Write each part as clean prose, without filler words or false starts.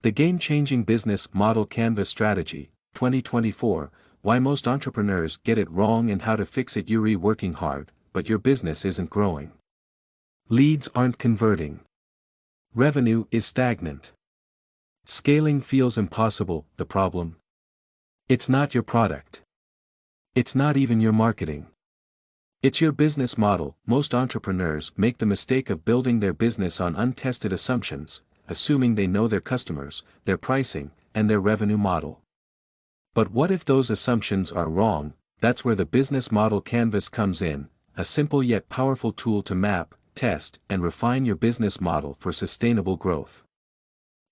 The Game-Changing Business Model Canvas Strategy, 2024, Why Most Entrepreneurs Get It Wrong and How to Fix It. You're working hard, but your business isn't growing. Leads aren't converting. Revenue is stagnant. Scaling feels impossible. The problem? It's not your product. It's not even your marketing. It's your business model. Most entrepreneurs make the mistake of building their business on untested assumptions, assuming they know their customers, their pricing, and their revenue model. But what if those assumptions are wrong? That's where the business model canvas comes in, a simple yet powerful tool to map, test, and refine your business model for sustainable growth.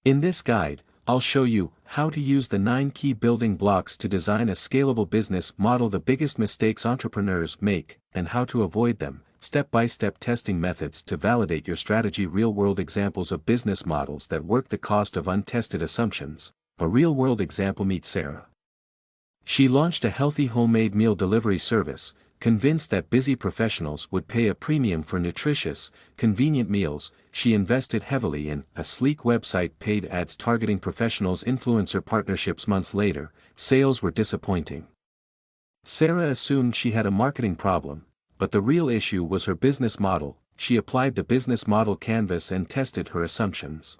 In this guide, I'll show you how to use the 9 key building blocks to design a scalable business model, the biggest mistakes entrepreneurs make, and how to avoid them, step-by-step testing methods to validate your strategy, real-world examples of business models that work, the cost of untested assumptions. A real-world example: meet Sarah. She launched a healthy homemade meal delivery service, convinced that busy professionals would pay a premium for nutritious, convenient meals. She invested heavily in a sleek website, paid ads targeting professionals, influencer partnerships. Months later, sales were disappointing. Sarah assumed she had a marketing problem, but the real issue was her business model. She applied the business model canvas and tested her assumptions.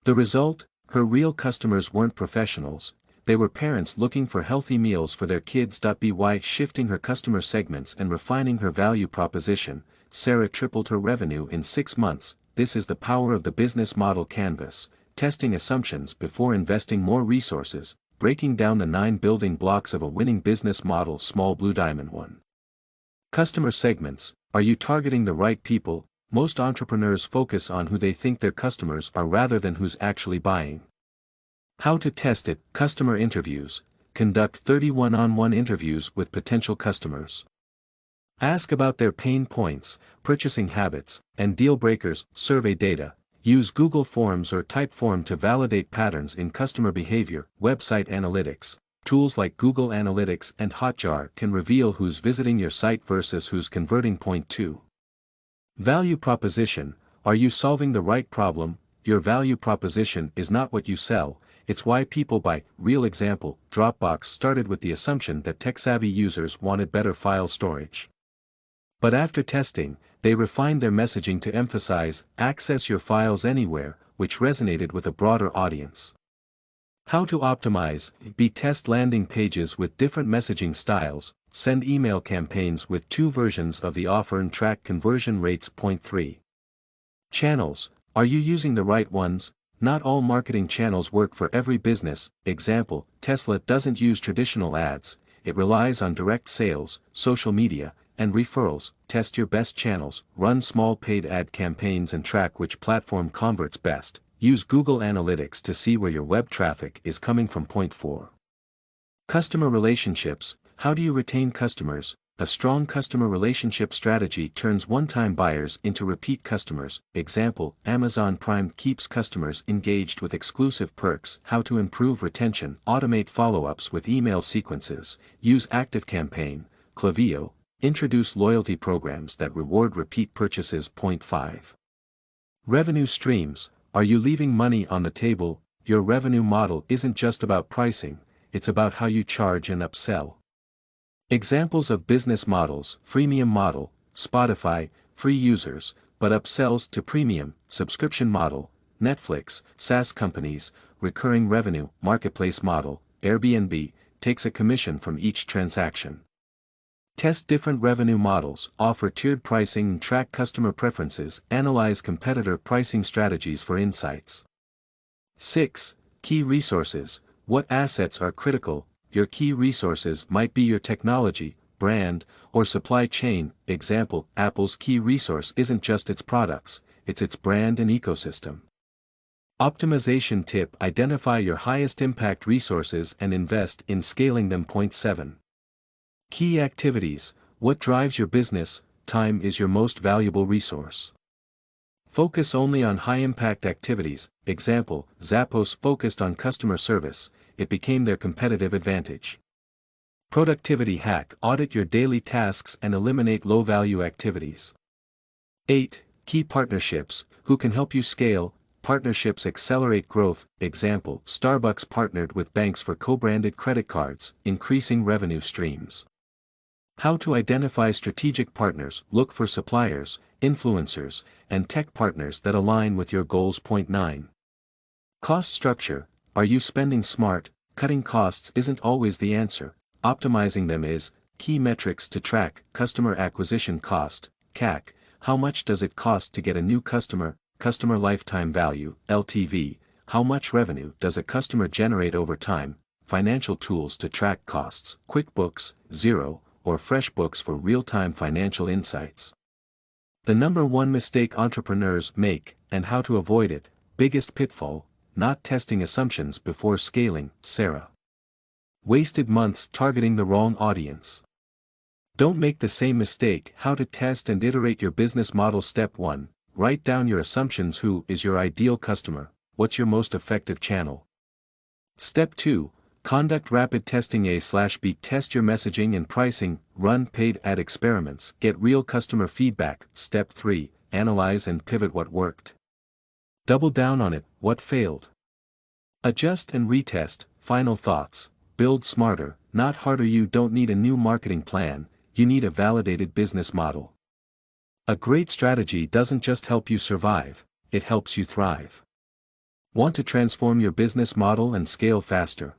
The result? Her real customers weren't professionals. They were parents looking for healthy meals for their kids. By shifting her customer segments and refining her value proposition, Sarah tripled her revenue in 6 months. This is the power of the business model canvas: testing assumptions before investing more resources, breaking down the 9 building blocks of a winning business model. Small blue diamond 1. Customer segments. Are you targeting the right people? Most entrepreneurs focus on who they think their customers are rather than who's actually buying. How to test it: customer interviews. Conduct 30 one-on-one interviews with potential customers. Ask about their pain points, purchasing habits, and deal breakers. Survey data. Use Google Forms or Typeform to validate patterns in customer behavior. Website analytics. Tools like Google Analytics and Hotjar can reveal who's visiting your site versus who's converting. Point 2. Value proposition. Are you solving the right problem? Your value proposition is not what you sell, it's why people buy. Real example: Dropbox started with the assumption that tech-savvy users wanted better file storage. But after testing, they refined their messaging to emphasize, access your files anywhere, which resonated with a broader audience. How to optimize: B-test landing pages with different messaging styles, send email campaigns with 2 versions of the offer and track conversion rates. Point 3. Channels. Are you using the right ones? Not all marketing channels work for every business. Example: Tesla doesn't use traditional ads, it relies on direct sales, social media, and referrals. Test your best channels, run small paid ad campaigns and track which platform converts best. Use Google Analytics to see where your web traffic is coming from. Point 4. Customer relationships. How do you retain customers? A strong customer relationship strategy turns one-time buyers into repeat customers. Example: Amazon Prime keeps customers engaged with exclusive perks. How to improve retention: automate follow-ups with email sequences, use ActiveCampaign, Klaviyo, introduce loyalty programs that reward repeat purchases. Point 5. Revenue streams. Are you leaving money on the table? Your revenue model isn't just about pricing, it's about how you charge and upsell. Examples of business models: freemium model, Spotify, free users, but upsells to premium, subscription model, Netflix, SaaS companies, recurring revenue, marketplace model, Airbnb, takes a commission from each transaction. Test different revenue models, offer tiered pricing and track customer preferences, analyze competitor pricing strategies for insights. 6. Key resources. What assets are critical? Your key resources might be your technology, brand, or supply chain. Example: Apple's key resource isn't just its products, it's its brand and ecosystem. Optimization tip: identify your highest impact resources and invest in scaling them. Point 7. Key activities. What drives your business? Time is your most valuable resource. Focus only on high-impact activities. Example: Zappos focused on customer service, it became their competitive advantage. Productivity hack: audit your daily tasks and eliminate low-value activities. 8. Key partnerships. Who can help you scale? partnerships accelerate growth. Example, Starbucks partnered with banks for co-branded credit cards, increasing revenue streams. How to identify strategic partners. Look for suppliers, influencers, and tech partners that align with your goals. Point 9. Cost structure. Are you spending smart? Cutting costs isn't always the answer. Optimizing them is. Key metrics to track: customer acquisition cost, CAC, how much does it cost to get a new customer, customer lifetime value, LTV, how much revenue does a customer generate over time, financial tools to track costs, QuickBooks, Xero, or FreshBooks for real-time financial insights. The number one mistake entrepreneurs make, and how to avoid it. Biggest pitfall: not testing assumptions before scaling. Sarah. Wasted months targeting the wrong audience. Don't make the same mistake. How to test and iterate your business model. Step 1. Write down your assumptions. Who is your ideal customer? What's your most effective channel? Step 2. Conduct rapid testing. A/B. Test your messaging and pricing. Run paid ad experiments. Get real customer feedback. Step 3. Analyze and pivot. What worked? Double down on it. What failed? Adjust and retest. Final thoughts. Build smarter, not harder. You don't need a new marketing plan, you need a validated business model. A great strategy doesn't just help you survive, it helps you thrive. Want to transform your business model and scale faster?